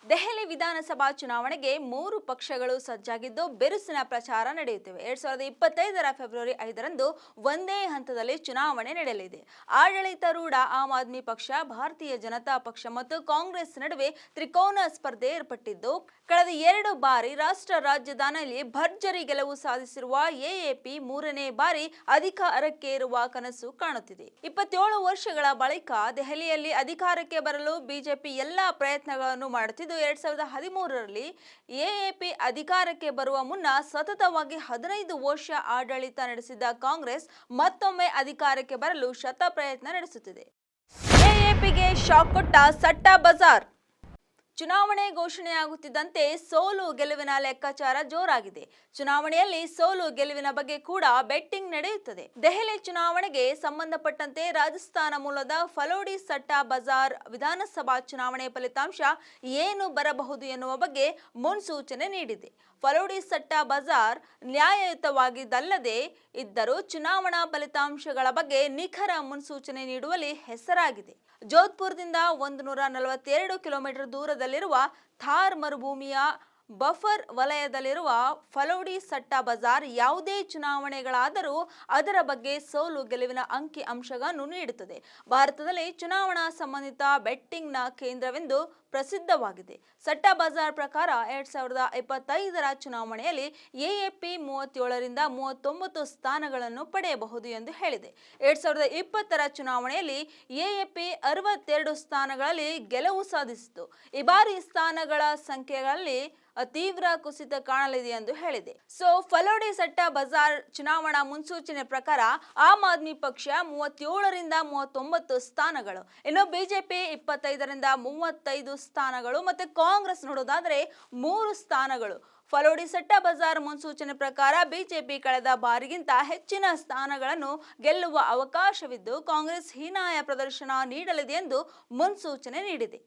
ದೆಹಲಿ ವಿಧಾನಸಭಾ ಚುನಾವಣೆಗೆ 3 ಪಕ್ಷಗಳು ಸಜ್ಜಾಗಿದ್ದು ಬಿರುಸಿನ ಪ್ರಚಾರ ನಡೆಯುತ್ತಿವೆ. 2025ರ ಫೆಬ್ರವರಿ 5ರಂದು ಒಂದೇ ಹಂತದಲ್ಲಿ ಚುನಾವಣೆ ನಡೆಯಲಿದೆ. ಆಡಳಿತಾರೂಢ ಆಮ್ ಆದ್ಮಿ ಪಕ್ಷ, ಭಾರತೀಯ ಜನತಾ ಪಕ್ಷ ಮತ್ತು ಕಾಂಗ್ರೆಸ್ ನಡುವೆ ತ್ರಿಕೋನ ಸ್ಪರ್ಧೆ ಏರ್ಪಟ್ಟಿದ್ದು, ಕಳೆದ 2 ಬಾರಿ ರಾಷ್ಟ್ರ ರಾಜಧಾನಿಯಲ್ಲಿ ಭರ್ಜರಿ ಗೆಲುವು ಸಾಧಿಸಿರುವ ಎಎಪಿ 3ನೇ ಬಾರಿ ಅಧಿಕಾರಕ್ಕೇರುವ ಕನಸು ಕಾಣುತ್ತಿದೆ. 27 ವರ್ಷಗಳ ಬಳಿಕ ದೆಹಲಿಯಲ್ಲಿ ಅಧಿಕಾರಕ್ಕೆ ಬರಲು ಬಿಜೆಪಿ ಎಲ್ಲಾ ಪ್ರಯತ್ನಗಳನ್ನು ಮಾಡುತ್ತಿದ್ದು, 2013ರಲ್ಲಿ ಎಎಪಿ ಅಧಿಕಾರಕ್ಕೆ ಬರುವ ಮುನ್ನ ಸತತವಾಗಿ 15 ವರ್ಷ ಆಡಳಿತ ನಡೆಸಿದ್ದ ಕಾಂಗ್ರೆಸ್ ಮತ್ತೊಮ್ಮೆ ಅಧಿಕಾರಕ್ಕೆ ಬರಲು ಶತ ಪ್ರಯತ್ನ ನಡೆಸುತ್ತಿದೆ. ಎಎಪಿಗೆ ಶಾಕ್ ಕೊಟ್ಟ ಸಟ್ಟಾ ಬಜಾರ್. ಚುನಾವಣೆ ಘೋಷಣೆಯಾಗುತ್ತಿದ್ದಂತೆ ಸೋಲು ಗೆಲುವಿನ ಲೆಕ್ಕಾಚಾರ ಜೋರಾಗಿದೆ. ಚುನಾವಣೆಯಲ್ಲಿ ಸೋಲು ಗೆಲುವಿನ ಬಗ್ಗೆ ಕೂಡ ಬೆಟ್ಟಿಂಗ್ ನಡೆಯುತ್ತದೆ. ದೆಹಲಿ ಚುನಾವಣೆಗೆ ಸಂಬಂಧಪಟ್ಟಂತೆ ರಾಜಸ್ಥಾನ ಮೂಲದ ಫಲೋಡಿ ಸಟ್ಟಾ ಬಜಾರ್ ವಿಧಾನಸಭಾ ಚುನಾವಣೆ ಫಲಿತಾಂಶ ಏನು ಬರಬಹುದು ಎನ್ನುವ ಬಗ್ಗೆ ಮುನ್ಸೂಚನೆ ನೀಡಿದೆ. ಫಲೋಡಿ ಸಟ್ಟಾ ಬಜಾರ್ ನ್ಯಾಯಯುತವಾಗಿದ್ದಲ್ಲದೆ ಇದ್ದರೂ ಚುನಾವಣಾ ಫಲಿತಾಂಶಗಳ ಬಗ್ಗೆ ನಿಖರ ಮುನ್ಸೂಚನೆ ನೀಡುವಲ್ಲಿ ಹೆಸರಾಗಿದೆ. ಜೋಧ್ಪುರದಿಂದ 142 ಕಿಲೋಮೀಟರ್ ದೂರದಲ್ಲಿರುವ ಥಾರ್ ಮರುಭೂಮಿಯ ಬಫರ್ ವಲಯದಲ್ಲಿರುವ ಫಲೋಡಿ ಸಟ್ಟಾ ಬಜಾರ್ ಯಾವುದೇ ಚುನಾವಣೆಗಳಾದರೂ ಅದರ ಬಗ್ಗೆ ಸೋಲು ಗೆಲುವಿನ ಅಂಕಿ ಅಂಶಗಳನ್ನು ನೀಡುತ್ತದೆ. ಭಾರತದಲ್ಲಿ ಚುನಾವಣಾ ಸಂಬಂಧಿತ ಬೆಟ್ಟಿಂಗ್ನ ಕೇಂದ್ರವೆಂದು ಪ್ರಸಿದ್ಧವಾಗಿದೆ. ಸಟ್ಟಾ ಬಜಾರ್ ಪ್ರಕಾರ 2025ರ ಚುನಾವಣೆಯಲ್ಲಿ ಎಎಪಿ 37ರಿಂದ 39 ಸ್ಥಾನಗಳನ್ನು ಪಡೆಯಬಹುದು ಎಂದು ಹೇಳಿದೆ. 2020ರ ಚುನಾವಣೆಯಲ್ಲಿ ಎಎಪಿ 62 ಸ್ಥಾನಗಳಲ್ಲಿ ಗೆಲುವು ಸಾಧಿಸಿತು. ಈ ಬಾರಿ ಸ್ಥಾನಗಳ ಸಂಖ್ಯೆಗಳಲ್ಲಿ ತೀವ್ರ ಕುಸಿತ ಕಾಣಲಿದೆ ಎಂದು ಹೇಳಿದೆ. ಫಲೋಡಿ ಸಟ್ಟಾ ಬಜಾರ್ ಚುನಾವಣಾ ಮುನ್ಸೂಚನೆ ಪ್ರಕಾರ ಆಮ್ ಆದ್ಮಿ ಪಕ್ಷ 37ರಿಂದ 39 ಸ್ಥಾನಗಳು, ಇನ್ನು ಬಿಜೆಪಿ 25ರಿಂದ 35 ಸ್ಥಾನಗಳು ಮತ್ತು ಕಾಂಗ್ರೆಸ್ ನೋಡೋದಾದ್ರೆ 3 ಸ್ಥಾನಗಳು. ಫಲೋಡಿ ಸಟ್ಟಾ ಬಜಾರ್ ಮುನ್ಸೂಚನೆ ಪ್ರಕಾರ ಬಿಜೆಪಿ ಕಳೆದ ಬಾರಿಗಿಂತ ಹೆಚ್ಚಿನ ಸ್ಥಾನಗಳನ್ನು ಗೆಲ್ಲುವ ಅವಕಾಶವಿದ್ದು, ಕಾಂಗ್ರೆಸ್ ಹೀನಾಯ ಪ್ರದರ್ಶನ ನೀಡಲಿದೆ ಎಂದು ಮುನ್ಸೂಚನೆ ನೀಡಿದೆ.